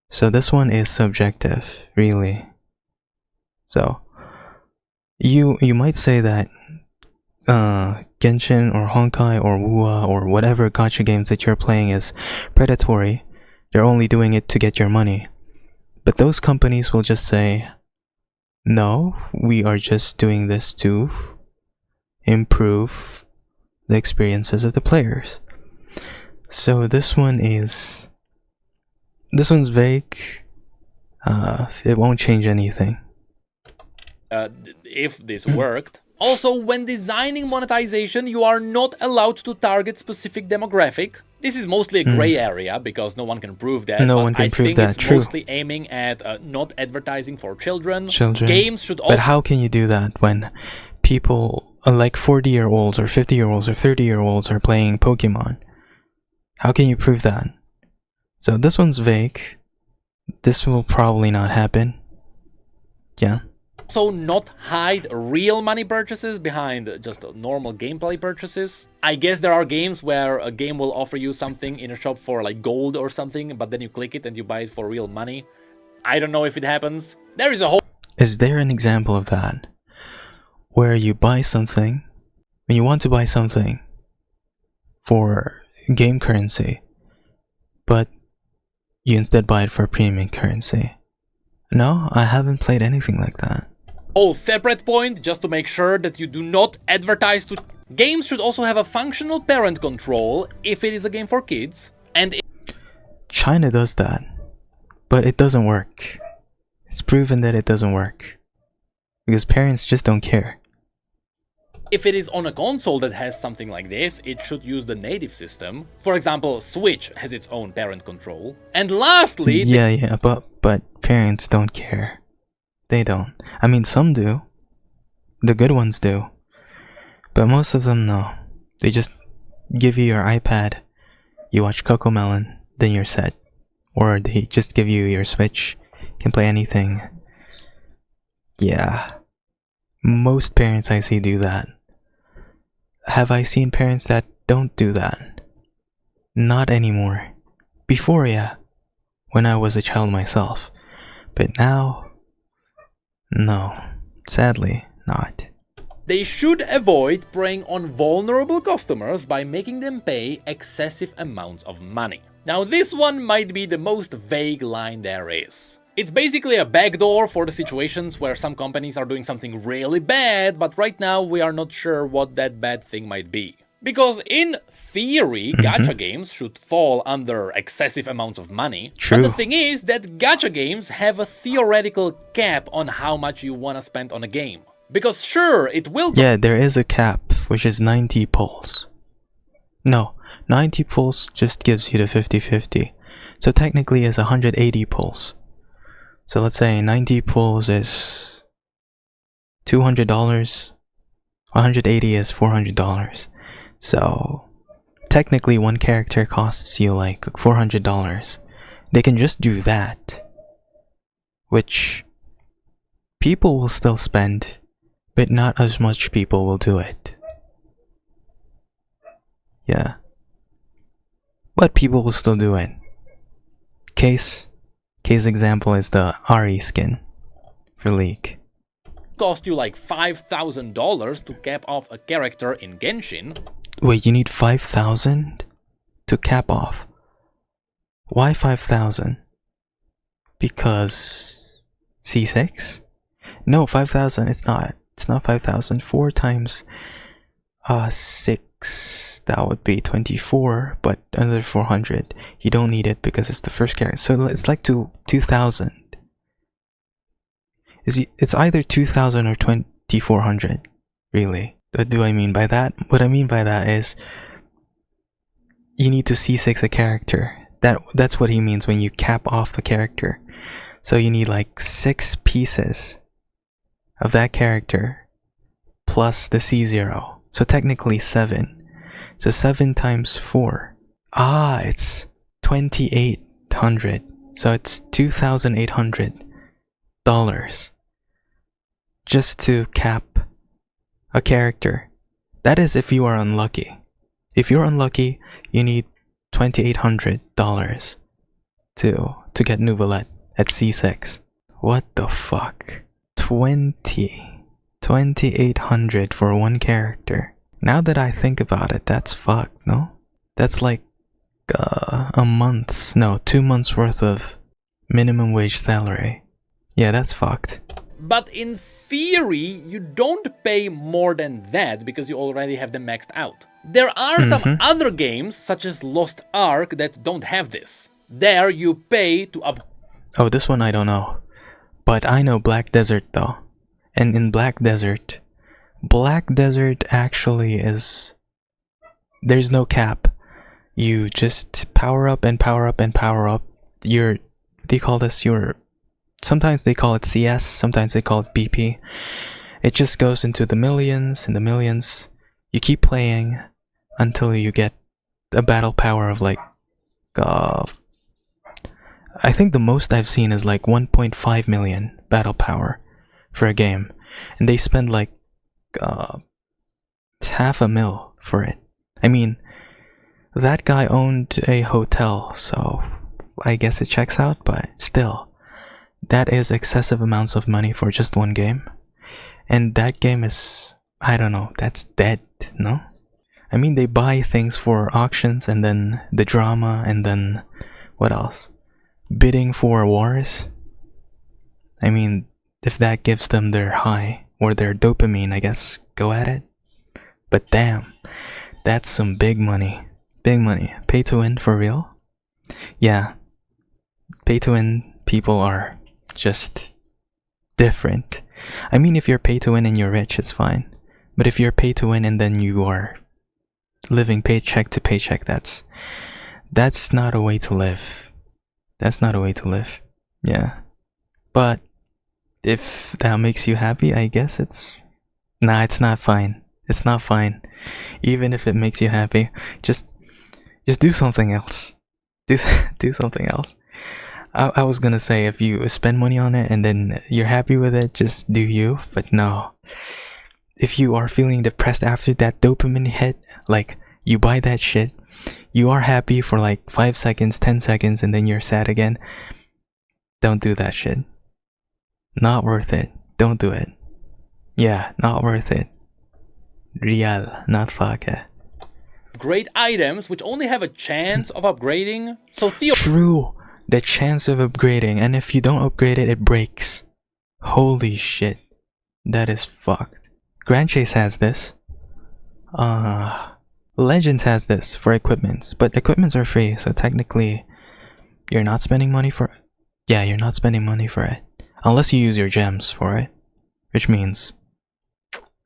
So this one is subjective, really. So you might say that Genshin or Honkai or Wua or whatever gacha games that you're playing is predatory. They're only doing it to get your money. But those companies will just say, no, we are just doing this to improve the experiences of the players. So this one's vague. It won't change anything. If this worked. Also, when designing monetization, you are not allowed to target specific demographic. This is mostly a gray area because no one can prove that. No one can prove that. It's True. mostly aiming at not advertising for children. Children. Games should also. But how can you do that when people like 40-year-olds or 50-year-olds or 30-year-olds are playing Pokemon? How can you prove that? So this one's vague. This will probably not happen. Yeah. Also not hide real money purchases behind just normal gameplay purchases. I guess there are games where a game will offer you something in a shop for like gold or something, but then you click it and you buy it for real money. I don't know if it happens. There is a whole... Is there an example of that? Where you buy something, when you want to buy something for game currency, but you instead buy it for premium currency? No, I haven't played anything like that. whole separate point, just to make sure that you do not advertise to... Games should also have a functional parent control if it is a game for kids, and China does that, but it doesn't work. It's proven that it doesn't work. Because parents just don't care. if it is on a console that has something like this, it should use the native system. For example, Switch has its own parent control. And lastly... Yeah, but parents don't care. They don't. I mean, some do. The good ones do. But most of them, no. They just give you your iPad, you watch Cocomelon, then you're set. Or they just give you your Switch, you can play anything. Yeah. Most parents I see do that. Have I seen parents that don't do that? Not anymore. Before, yeah. When I was a child myself. But now... no. Sadly, not. They should avoid preying on vulnerable customers by making them pay excessive amounts of money. Now this one might be the most vague line there is. It's basically a backdoor for the situations where some companies are doing something really bad, but right now we are not sure what that bad thing might be. Because in theory, gacha games should fall under excessive amounts of money. True. But the thing is that gacha games have a theoretical cap on how much you want to spend on a game. Because sure, it will... Yeah, there is a cap, which is 90 pulls. No, 90 pulls just gives you the 50-50. So technically it's 180 pulls. So let's say 90 pulls is $200. 180 is $400. So technically one character costs you like $400. They can just do that, which people will still spend, but not as much people will do it. Yeah. But people will still do it. Case example is the Ari skin for League. Cost you like $5,000 to cap off a character in Genshin. Wait, you need 5,000 to cap off? Why 5,000? Because C6? No, 5,000. It's not. It's not 5,000. 4 times 6, that would be 24, but another 400. You don't need it because it's the first character. So it's like 2,000. It's either 2,000 or 2,400, really. What do I mean by that? What I mean by that is you need to C6 a character. That's what he means when you cap off the character. So you need like 6 pieces of that character plus the C0. So technically 7. So 7 times 4. It's 2,800. So it's $2,800 just to cap a character. That is if you are unlucky. If you're unlucky, you need $2,800 to get Nuvolette at C6. What the fuck? 2,800 for one character. Now that I think about it, that's fucked, no? That's like 2 months worth of minimum wage salary. Yeah, that's fucked. But in theory, you don't pay more than that because you already have them maxed out. There are some other games, such as Lost Ark, that don't have this. There you pay to Oh, this one I don't know. But I know Black Desert though. And in Black Desert actually is... There's no cap. You just power up and power up and power up. Sometimes they call it CS, sometimes they call it BP. It just goes into the millions and the millions. You keep playing until you get a battle power of like... I think the most I've seen is like 1.5 million battle power for a game. And they spend like $500,000 for it. I mean, that guy owned a hotel, so I guess it checks out, but still, that is excessive amounts of money for just one game. And that game is, I don't know, that's dead, no? I mean, they buy things for auctions and then the drama and then what else? Bidding for wars. I mean, if that gives them their high or their dopamine, I guess, go at it. But damn, that's some big money. Big money. Pay to win for real? Yeah. Pay to win people are just different. I mean, if you're pay to win and you're rich, it's fine. But if you're pay to win and then you are living paycheck to paycheck, that's not a way to live. That's not a way to live. Yeah. But if that makes you happy, I guess it's not fine. It's not fine. Even if it makes you happy, just do something else. Do something else. I was gonna say if you spend money on it and then you're happy with it, just do you. But no. If you are feeling depressed after that dopamine hit, like you buy that shit, you are happy for like 5 seconds, 10 seconds, and then you're sad again. Don't do that shit. Not worth it. Don't do it. Yeah, not worth it. Real, not fucker. great items which only have a chance of upgrading. So True, the chance of upgrading, and if you don't upgrade it, it breaks. Holy shit, that is fucked. Grand Chase has this. Legends has this for equipments, but equipments are free, so technically you're not spending money for it. Yeah, you're not spending money for it. Unless you use your gems for it. Which means,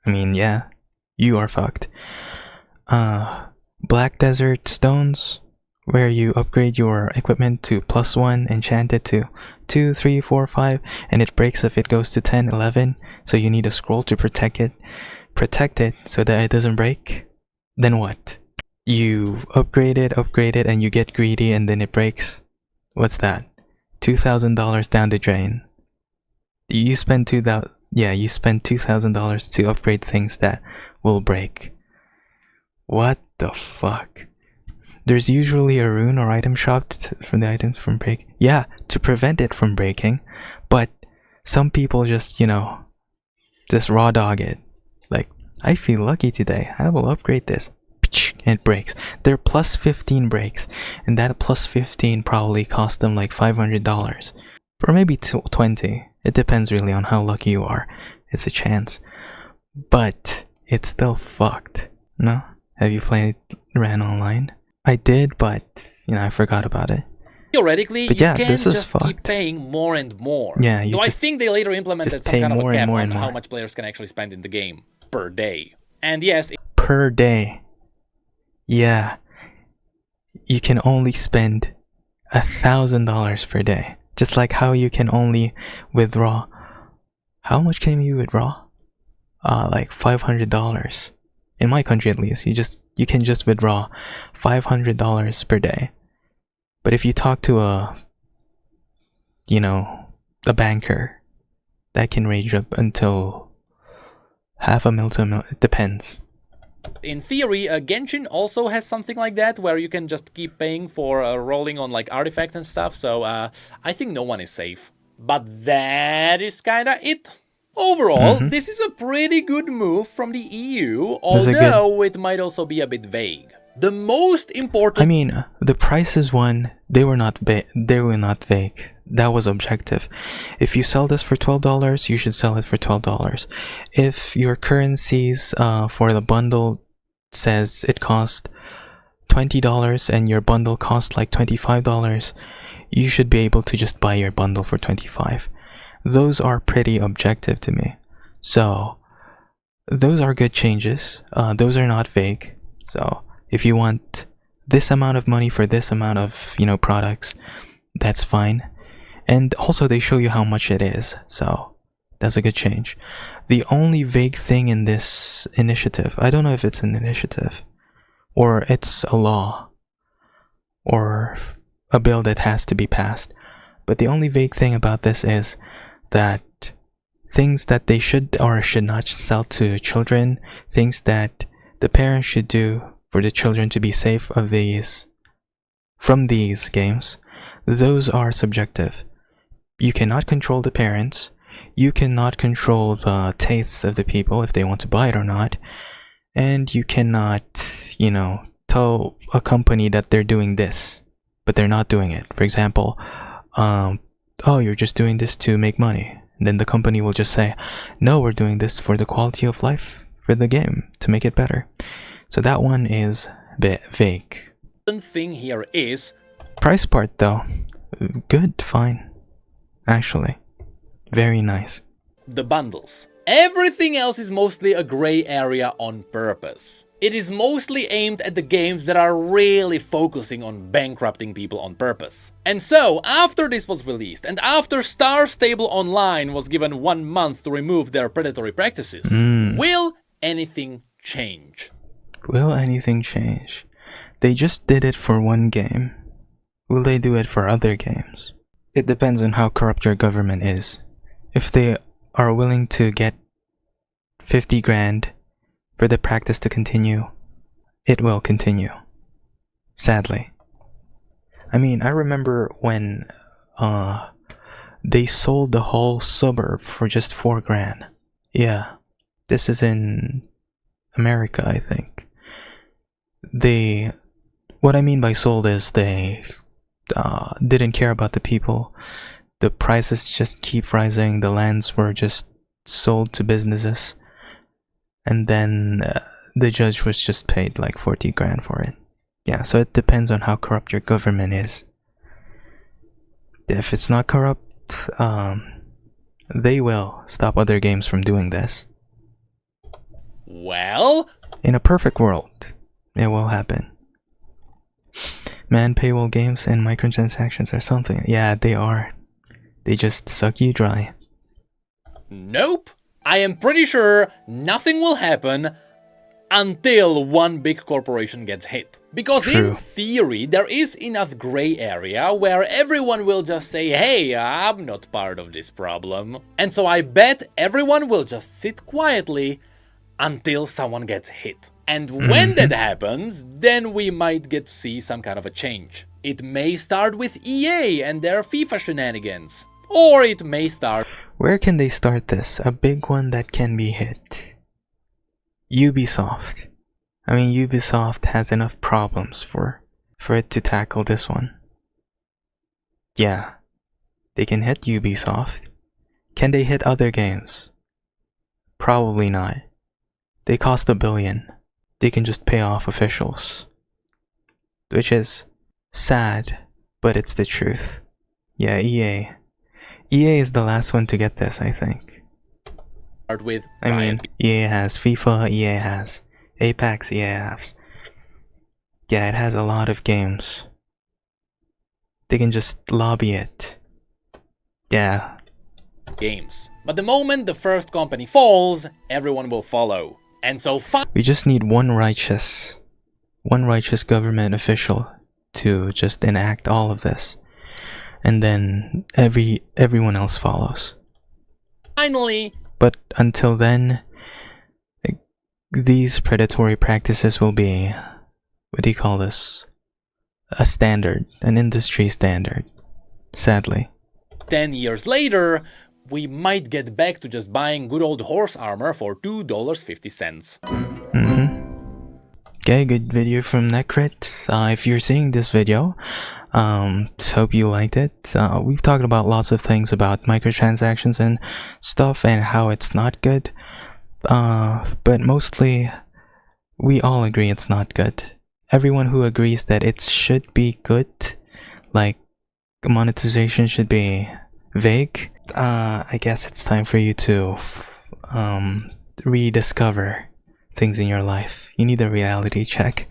yeah, you are fucked. Black Desert stones where you upgrade your equipment to +1, enchant it to 2, 3, 4, 5, and it breaks if it goes to 10, 11, so you need a scroll to protect it so that it doesn't break. Then what? You upgrade it, and you get greedy and then it breaks. What's that? $2,000 down the drain. You spend $2,000 to upgrade things that will break. What the fuck? There's usually a rune or item shop from the items from break. Yeah, to prevent it from breaking. But some people just, just raw dog it. Like, I feel lucky today. I will upgrade this. And it breaks. They're +15 breaks. And that +15 probably cost them like $500. Or maybe 20. It depends really on how lucky you are. It's a chance. But it's still fucked. No? Have you played Ran Online? I did, but I forgot about it. Theoretically, but yeah, you can this is just fucked. keep paying more and more. Yeah, Though I think they later implemented some kind of a cap on how much players can actually spend in the game per day. And yes, per day. Yeah. You can only spend $1,000 per day. Just like how you can only withdraw. How much can you withdraw? Like $500. In my country at least, you can just withdraw $500 per day. But if you talk to a banker, that can range up until $500,000 to $1 million. It depends. In theory, Genshin also has something like that, where you can just keep paying for rolling on like artifacts and stuff, so I think no one is safe. But that is kinda it. Overall, this is a pretty good move from the EU, although it might also be a bit vague. The most important... I mean, the prices one, they were not vague. That was objective. If you sell this for $12, you should sell it for $12. If your currencies for the bundle says it costs $20 and your bundle costs like $25, you should be able to just buy your bundle for $25. Those are pretty objective to me. So, those are good changes. Those are not vague. So, if you want this amount of money for this amount of, products, that's fine. And also they show you how much it is. So, that's a good change. The only vague thing in this initiative, I don't know if it's an initiative, or it's a law, or a bill that has to be passed. But the only vague thing about this is that things that they should or should not sell to children, things that the parents should do for the children to be safe from these games, those are subjective. You cannot control the parents. You cannot control the tastes of the people if they want to buy it or not. And you cannot, tell a company that they're doing this, but they're not doing it. For example, oh, you're just doing this to make money. And then the company will just say, no, we're doing this for the quality of life for the game, to make it better. So that one is a bit vague. The thing here is... price part though, good, fine. Actually, very nice. The bundles. Everything else is mostly a gray area on purpose. It is mostly aimed at the games that are really focusing on bankrupting people on purpose. And so, after this was released, and after Star Stable Online was given 1 month to remove their predatory practices, will anything change? Will anything change? They just did it for one game. Will they do it for other games? It depends on how corrupt your government is. If they are willing to get 50 grand for the practice to continue, it will continue. Sadly. I mean, I remember when they sold the whole suburb for just 4 grand. Yeah. This is in America, I think. What I mean by sold is they didn't care about the people. The prices just keep rising. The lands were just sold to businesses. And then the judge was just paid like 40 grand for it. Yeah, so it depends on how corrupt your government is. If it's not corrupt, they will stop other games from doing this. Well, in a perfect world, it will happen. Man, paywall games and microtransactions are something. Yeah, they are. They just suck you dry. Nope. I am pretty sure nothing will happen until one big corporation gets hit. Because True. in theory, there is enough gray area where everyone will just say, hey, I'm not part of this problem. And so I bet everyone will just sit quietly until someone gets hit. And when that happens, then we might get to see some kind of a change. It may start with EA and their FIFA shenanigans. Or it may start... Where can they start this? A big one that can be hit. Ubisoft. I mean, Ubisoft has enough problems for it to tackle this one. Yeah. They can hit Ubisoft. Can they hit other games? Probably not. They cost $1 billion. They can just pay off officials. Which is sad, but it's the truth. Yeah, EA. EA is the last one to get this, I think. Start with I mean, EA has FIFA, EA has Apex, EA has... Yeah, it has a lot of games. They can just lobby it. Yeah. Games. But the moment the first company falls, everyone will follow. And so we just need one righteous government official to just enact all of this. And then everyone else follows. Finally. But until then, these predatory practices will be, what do you call this? A standard, an industry standard, sadly. 10 years later, we might get back to just buying good old horse armor for $2.50. Okay, good video from Necrit. If you're seeing this video, hope you liked it. We've talked about lots of things about microtransactions and stuff and how it's not good. But mostly, we all agree it's not good. Everyone who agrees that it should be good, like monetization should be vague, I guess it's time for you to rediscover things in your life. You need a reality check.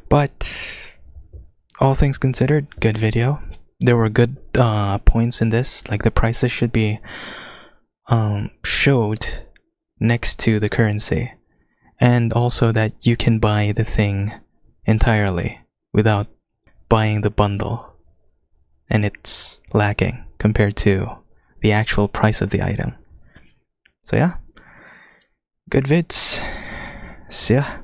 But all things considered, good video. There were good points in this, like the prices should be showed next to the currency, and also that you can buy the thing entirely without buying the bundle, and it's lacking compared to the actual price of the item. So yeah, good vids. See ya.